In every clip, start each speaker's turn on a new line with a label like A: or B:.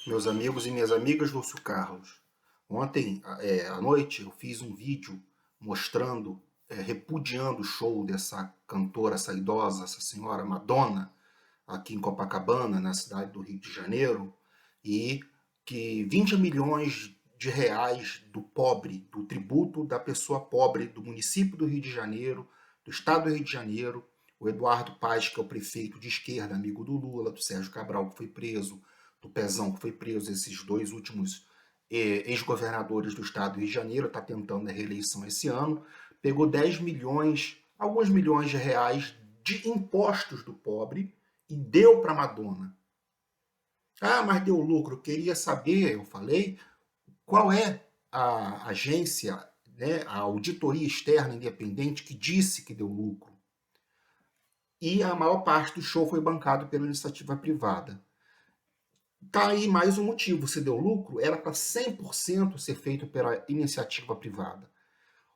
A: Meus amigos e minhas amigas, Lúcio Carlos. Ontem à noite eu fiz um vídeo mostrando, repudiando o show dessa cantora, essa idosa, essa senhora Madonna, aqui em Copacabana, na cidade do Rio de Janeiro, e que 20 milhões de reais do pobre, do tributo da pessoa pobre do município do Rio de Janeiro, do estado do Rio de Janeiro, o Eduardo Paes, que é o prefeito de esquerda, amigo do Lula, do Sérgio Cabral, que foi preso, do Pezão, que foi preso, esses dois últimos ex-governadores do estado do Rio de Janeiro, está tentando a reeleição esse ano, pegou 10 milhões, alguns milhões de reais de impostos do pobre e deu para Madonna. Ah, mas deu lucro. Queria saber, eu falei, qual é a agência, né, a auditoria externa independente que disse que deu lucro. E a maior parte do show foi bancado pela iniciativa privada. Tá aí mais um motivo. Se deu lucro, era para 100% ser feito pela iniciativa privada.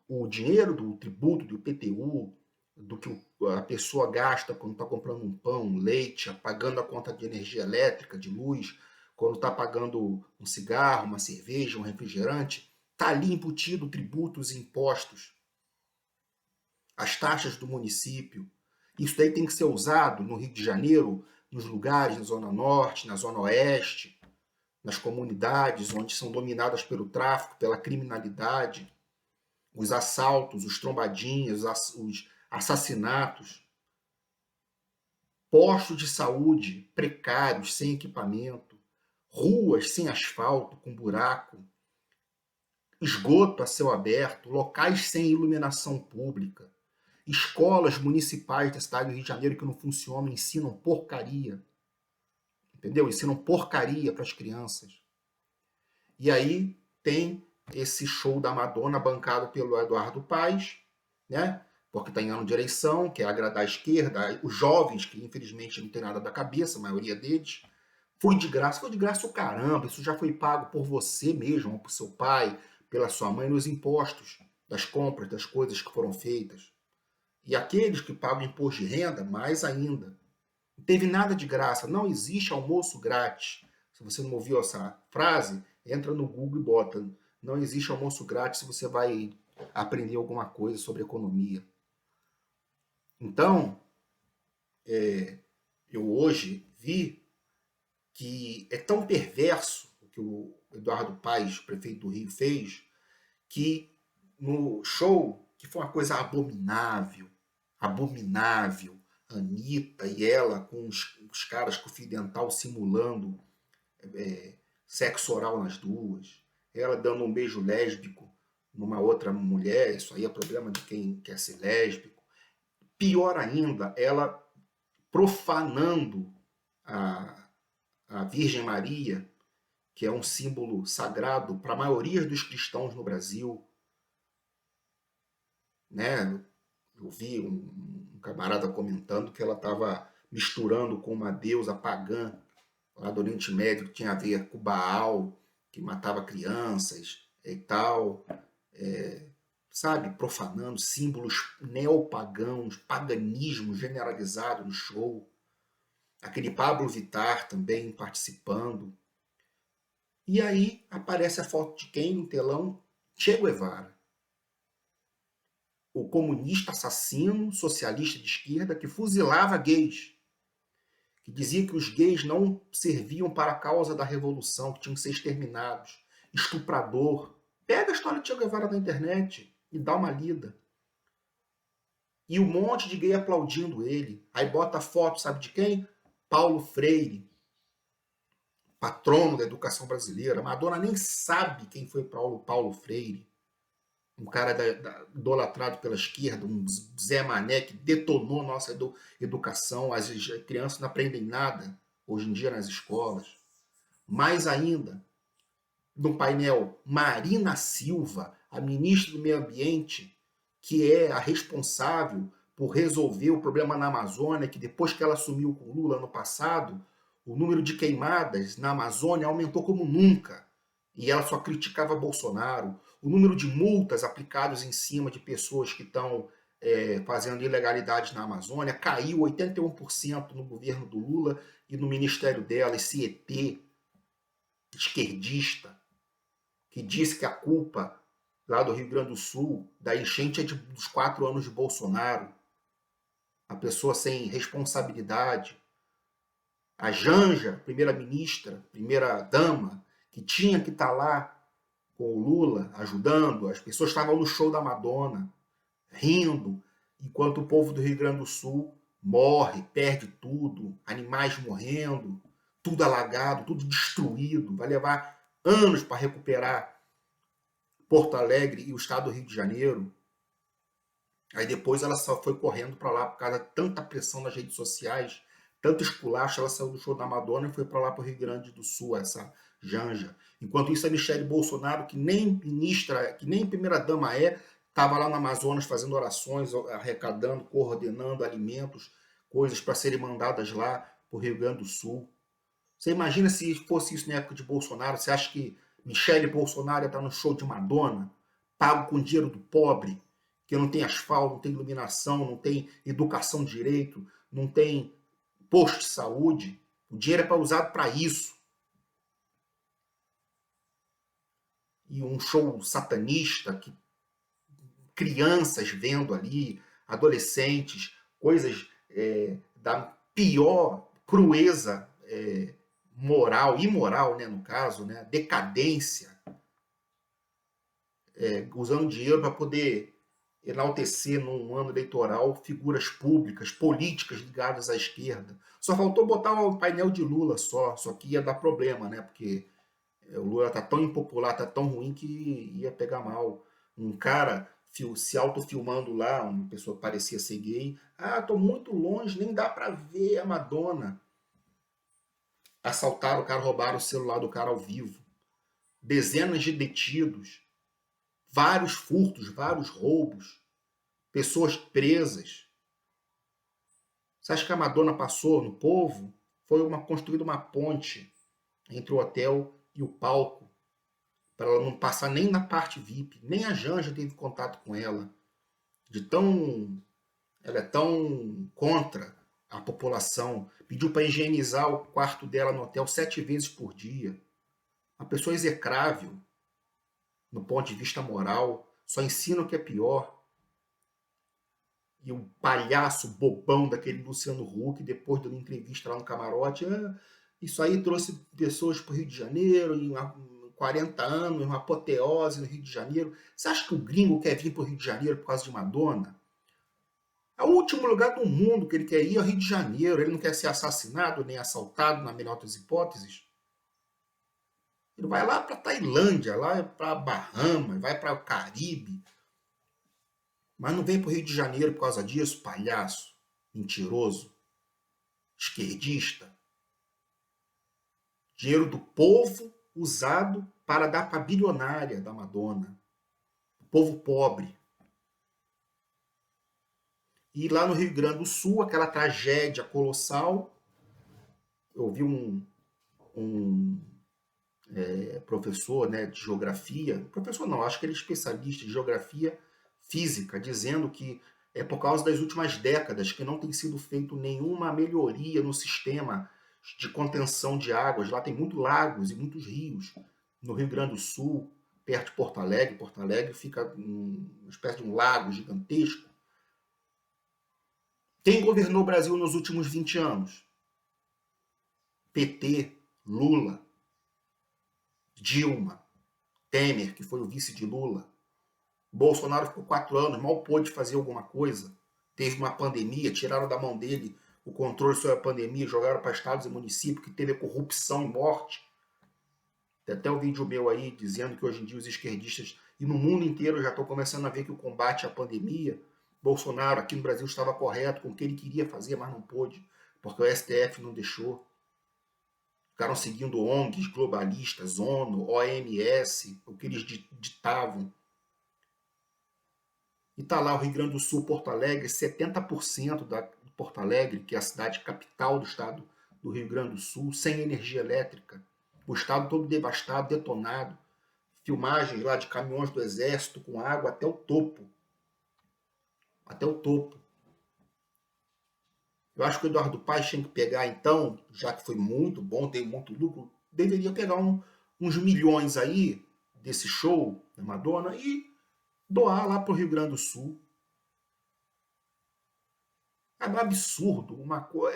A: O dinheiro do tributo, do IPTU, do que a pessoa gasta quando está comprando um pão, um leite, pagando a conta de energia elétrica, de luz, quando está pagando um cigarro, uma cerveja, um refrigerante, está ali embutido tributos e impostos, as taxas do município. Isso daí tem que ser usado no Rio de Janeiro, nos lugares, na Zona Norte, na Zona Oeste, nas comunidades onde são dominadas pelo tráfico, pela criminalidade, os assaltos, os trombadinhas, os assassinatos, postos de saúde precários, sem equipamento, ruas sem asfalto, com buraco, esgoto a céu aberto, locais sem iluminação pública, escolas municipais da cidade do Rio de Janeiro que não funcionam, ensinam porcaria, entendeu? Ensinam porcaria para as crianças. E aí tem esse show da Madonna bancado pelo Eduardo Paes, né? Porque está em ano de eleição, quer agradar a esquerda, os jovens, que infelizmente não tem nada da cabeça, a maioria deles. Foi de graça o caramba, isso já foi pago por você mesmo, por seu pai, pela sua mãe, nos impostos das compras, das coisas que foram feitas. E aqueles que pagam imposto de renda, mais ainda. Não teve nada de graça, não existe almoço grátis. Se você não ouviu essa frase, entra no Google e bota. Não existe almoço grátis se você vai aprender alguma coisa sobre economia. Então, eu hoje vi que é tão perverso o que o Eduardo Paes, prefeito do Rio, fez, que no show, que foi uma coisa abominável, abominável, Anitta e ela com os caras com fio dental simulando sexo oral nas duas, ela dando um beijo lésbico numa outra mulher, isso aí é problema de quem quer ser lésbico. Pior ainda, ela profanando a, a Virgem Maria, que é um símbolo sagrado para a maioria dos cristãos no Brasil, né? Eu vi um camarada comentando que ela estava misturando com uma deusa pagã lá do Oriente Médio que tinha a ver com Baal, que matava crianças e tal, sabe, profanando símbolos neopagãos, paganismo generalizado no show. Aquele Pablo Vittar também participando. E aí aparece a foto de quem no telão? Che Guevara, o comunista assassino, socialista de esquerda, que fuzilava gays, que dizia que os gays não serviam para a causa da revolução, que tinham que ser exterminados, estuprador. Pega a história de Che Guevara na internet e dá uma lida. E um monte de gay aplaudindo ele. Aí bota a foto, sabe de quem? Paulo Freire, patrono da educação brasileira. Madonna nem sabe quem foi Paulo Freire. Um cara idolatrado pela esquerda, um Zé Mané que detonou nossa educação. As crianças não aprendem nada hoje em dia nas escolas. Mais ainda, no painel, Marina Silva, a ministra do Meio Ambiente, que é a responsável por resolver o problema na Amazônia, que depois que ela assumiu com Lula no passado, o número de queimadas na Amazônia aumentou como nunca. E ela só criticava Bolsonaro. O número de multas aplicadas em cima de pessoas que estão fazendo ilegalidades na Amazônia caiu 81% no governo do Lula e no ministério dela, esse ET esquerdista, que disse que a culpa lá do Rio Grande do Sul da enchente é dos 4 anos de Bolsonaro. A pessoa sem responsabilidade. A Janja, primeira-ministra, primeira-dama, que tinha que estar lá com o Lula, ajudando, as pessoas estavam no show da Madonna, rindo, enquanto o povo do Rio Grande do Sul morre, perde tudo, animais morrendo, tudo alagado, tudo destruído. Vai levar anos para recuperar Porto Alegre e o estado do Rio de Janeiro. Aí depois ela só foi correndo para lá por causa de tanta pressão nas redes sociais, tanto esculacho, ela saiu do show da Madonna e foi para lá para o Rio Grande do Sul, essa Janja. Enquanto isso, a Michelle Bolsonaro, que nem ministra, que nem primeira-dama estava lá no Amazonas fazendo orações, arrecadando, coordenando alimentos, coisas para serem mandadas lá para o Rio Grande do Sul. Você imagina se fosse isso na época de Bolsonaro? Você acha que Michele Bolsonaro está no show de Madonna, pago com dinheiro do pobre, que não tem asfalto, não tem iluminação, não tem educação de direito, não tem posto de saúde? O dinheiro é para usado para isso. E um show satanista, que crianças vendo ali, adolescentes, coisas da pior crueza moral, imoral, né, no caso, né, decadência, usando dinheiro para poder enaltecer num ano eleitoral figuras públicas, políticas ligadas à esquerda. Só faltou botar o painel de Lula só que ia dar problema, né, porque o Lula tá tão impopular, tá tão ruim que ia pegar mal. Um cara se autofilmando lá, uma pessoa que parecia ser gay. Ah, tô muito longe, nem dá para ver a Madonna. Assaltaram o cara, roubaram o celular do cara ao vivo. Dezenas de detidos, vários furtos, vários roubos, pessoas presas. Você acha que a Madonna passou no povo? Foi construída uma ponte entre o hotel e o palco, para ela não passar nem na parte VIP. Nem a Janja teve contato com ela. Ela é tão contra a população. Pediu para higienizar o quarto dela no hotel 7 vezes por dia. Uma pessoa execrável no ponto de vista moral, só ensina o que é pior. E o palhaço bobão daquele Luciano Huck, depois de uma entrevista lá no camarote, isso aí trouxe pessoas para o Rio de Janeiro, em 40 anos, uma apoteose no Rio de Janeiro. Você acha que o gringo quer vir para o Rio de Janeiro por causa de Madonna? É o último lugar do mundo que ele quer ir é o Rio de Janeiro. Ele não quer ser assassinado nem assaltado, na melhor das hipóteses. Ele vai lá para Tailândia, lá para Bahamas, vai para o Caribe. Mas não vem para o Rio de Janeiro por causa disso, palhaço, mentiroso, esquerdista. Dinheiro do povo usado para dar para a bilionária da Madonna. O povo pobre. E lá no Rio Grande do Sul, aquela tragédia colossal. Eu vi um professor, né, de geografia, professor não, acho que ele é especialista de geografia física, dizendo que é por causa das últimas décadas que não tem sido feito nenhuma melhoria no sistema de contenção de águas. Lá tem muitos lagos e muitos rios. No Rio Grande do Sul, perto de Porto Alegre. Porto Alegre fica uma espécie de um lago gigantesco. Quem governou o Brasil nos últimos 20 anos? PT, Lula, Dilma, Temer, que foi o vice de Lula. Bolsonaro ficou 4 anos, mal pôde fazer alguma coisa. Teve uma pandemia, tiraram da mão dele o controle sobre a pandemia, jogaram para estados e municípios, que teve corrupção e morte. Tem até um vídeo meu aí dizendo que hoje em dia os esquerdistas, e no mundo inteiro já estão começando a ver que o combate à pandemia, Bolsonaro aqui no Brasil estava correto com o que ele queria fazer, mas não pôde, porque o STF não deixou. Ficaram seguindo ONGs globalistas, ONU, OMS, o que eles ditavam. E está lá o Rio Grande do Sul, Porto Alegre, 70% de Porto Alegre, que é a cidade capital do estado do Rio Grande do Sul, sem energia elétrica. O estado todo devastado, detonado. Filmagens lá de caminhões do exército com água até o topo. Até o topo. Eu acho que o Eduardo Paes tinha que pegar, então, já que foi muito bom, teve muito lucro, deveria pegar uns milhões aí desse show da Madonna e doar lá para o Rio Grande do Sul. É um absurdo.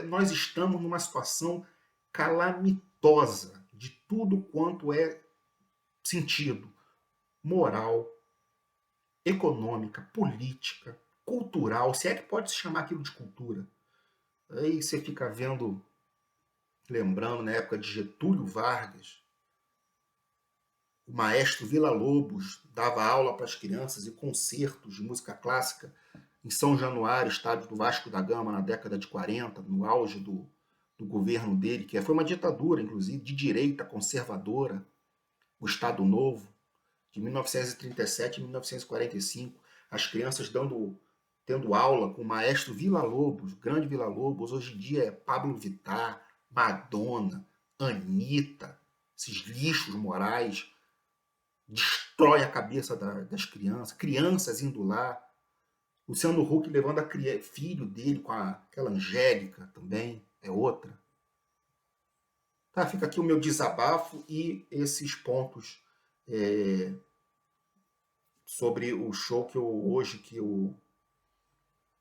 A: Nós estamos numa situação calamitosa de tudo quanto é sentido moral, econômica, política, cultural, se é que pode se chamar aquilo de cultura. Aí você fica vendo, lembrando na época de Getúlio Vargas, o maestro Villa-Lobos dava aula para as crianças e concertos de música clássica em São Januário, estádio do Vasco da Gama, na década de 40, no auge do governo dele, que foi uma ditadura, inclusive, de direita conservadora, o Estado Novo, de 1937 a 1945, as crianças tendo aula com o maestro Villa-Lobos, grande Villa-Lobos, hoje em dia é Pablo Vittar, Madonna, Anitta, esses lixos morais, destrói a cabeça das crianças, crianças indo lá, Luciano Huck levando filho dele com aquela Angélica também, é outra. Tá, fica aqui o meu desabafo e esses pontos sobre o show que eu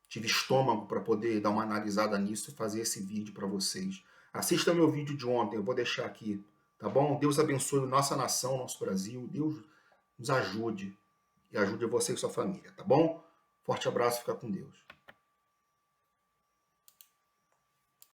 A: tive estômago para poder dar uma analisada nisso e fazer esse vídeo para vocês. Assista meu vídeo de ontem, eu vou deixar aqui, tá bom? Deus abençoe nossa nação, nosso Brasil, Deus nos ajude e ajude você e sua família, tá bom? Forte abraço, fica com Deus.